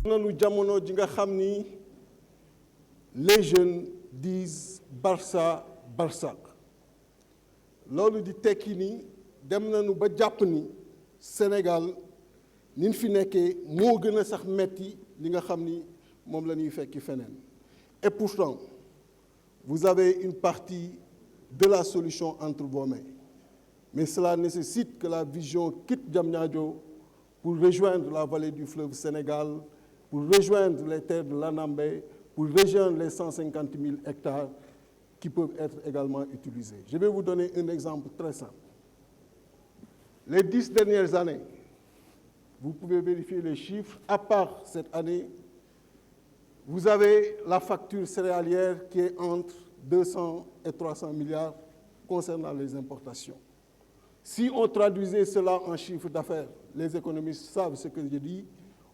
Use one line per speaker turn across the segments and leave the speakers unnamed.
nanu jamono ji nga xam ni les jeunes disent Barça Barsaq loolu di tekki ni dem nañu ba jàpp ni Sénégal ni ñu fi nekkee moo gën a sax metti li nga xam ni moom la ñuy fekki feneen. Et pourtant vous avez une partie de la solution entre vos mains, mais cela nécessite que la vision quitte Diamniadio pour rejoindre la vallée du fleuve Sénégal, pour rejoindre les terres de l'Anambé, pour rejoindre les 150 000 hectares qui peuvent être également utilisés. Je vais vous donner un exemple très simple. Les 10 dernières années, vous pouvez vérifier les chiffres, à part cette année, vous avez la facture céréalière qui est entre 200 et 300 milliards concernant les importations. Si on traduisait cela en chiffre d'affaires, les économistes savent ce que je dis,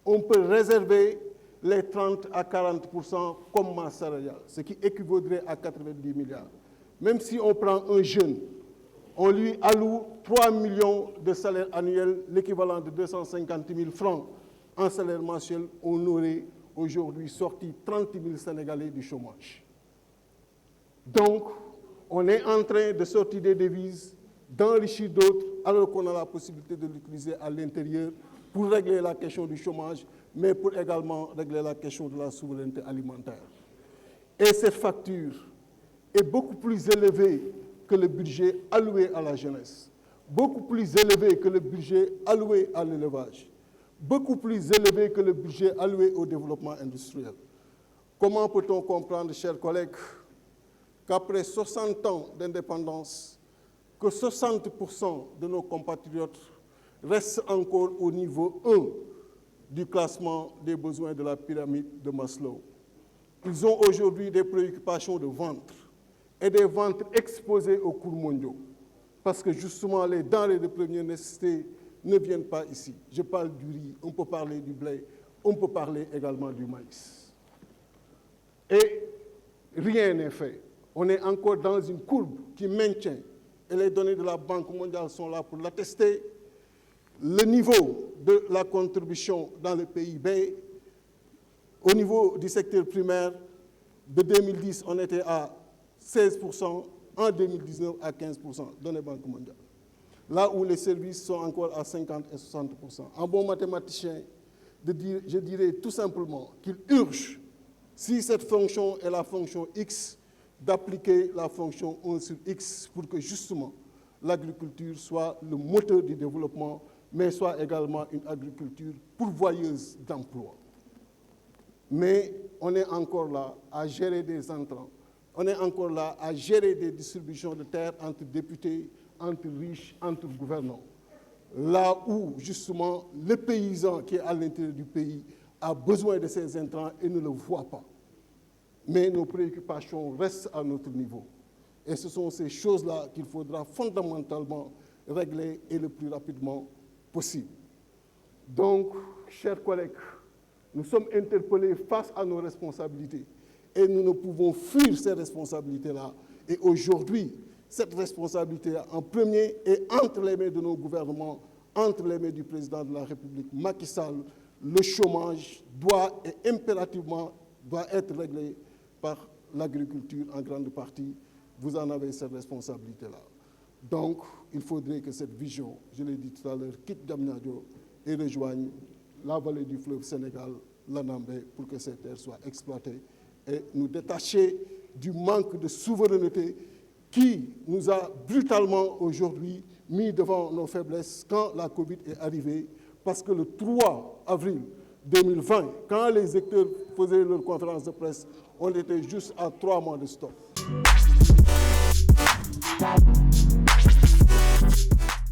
on peut réserver les 30 à 40% comme masse salariale, ce qui équivaudrait à 90 milliards. Même si on prend un jeune, on lui alloue 3 millions de salaire annuel, l'équivalent de 250 000 francs en salaire mensuel, on aurait aujourd'hui sorti 30 000 Sénégalais du chômage. Donc, on est en train de sortir des devises, d'enrichir d'autres, alors qu'on a la possibilité de l'utiliser à l'intérieur pour régler la question du chômage, mais pour également régler la question de la souveraineté alimentaire. Et cette facture est beaucoup plus élevée que le budget alloué à la jeunesse, beaucoup plus élevé que le budget alloué à l'élevage, beaucoup plus élevé que le budget alloué au développement industriel. Comment peut-on comprendre, chers collègues, qu'après 60 ans d'indépendance, que 60% de nos compatriotes restent encore au niveau 1 du classement des besoins de la pyramide de Maslow? Ils ont aujourd'hui des préoccupations de ventre et des ventres exposés aux cours mondiaux, parce que justement les denrées de première nécessité ne viennent pas ici. Je parle du riz, on peut parler du blé, on peut parler également du maïs. Et rien n'est fait. On est encore dans une courbe qui maintient, et les données de la Banque mondiale sont là pour l'attester, le niveau de la contribution dans le PIB. Au niveau du secteur primaire, de 2010, on était à 16%, en 2019 à 15%, données Banque mondiale. Là où les services sont encore à 50 et 60%. En bon mathématicien, je dirais tout simplement qu'il urge, si cette fonction est la fonction X, d'appliquer la fonction 1 sur X pour que justement l'agriculture soit le moteur du développement, mais soit également une agriculture pourvoyeuse d'emplois. Mais on est encore là à gérer des entrants, on est encore là à gérer des distributions de terres entre députés, entre riches, entre gouvernants. Là où, justement, le paysan qui est à l'intérieur du pays a besoin de ces intrants et ne le voit pas. Mais nos préoccupations restent à notre niveau. Et ce sont ces choses-là qu'il faudra fondamentalement régler et le plus rapidement possible. Donc, chers collègues, nous sommes interpellés face à nos responsabilités et nous ne pouvons fuir ces responsabilités-là. Et aujourd'hui, cette responsabilité en premier est entre les mains de nos gouvernements, entre les mains du président de la République, Macky Sall. Le chômage doit et impérativement doit être réglé par l'agriculture en grande partie. Vous en avez cette responsabilité-là. Donc, il faudrait que cette vision, je l'ai dit tout à l'heure, quitte Diamniadio et rejoigne la vallée du fleuve Sénégal, l'Anambé, pour que ces terres soient exploitées et nous détacher du manque de souveraineté qui nous a brutalement aujourd'hui mis devant nos faiblesses quand la Covid est arrivée, parce que le 3 avril 2020, quand les acteurs faisaient leur conférence de presse, on était juste à 3 mois de stop.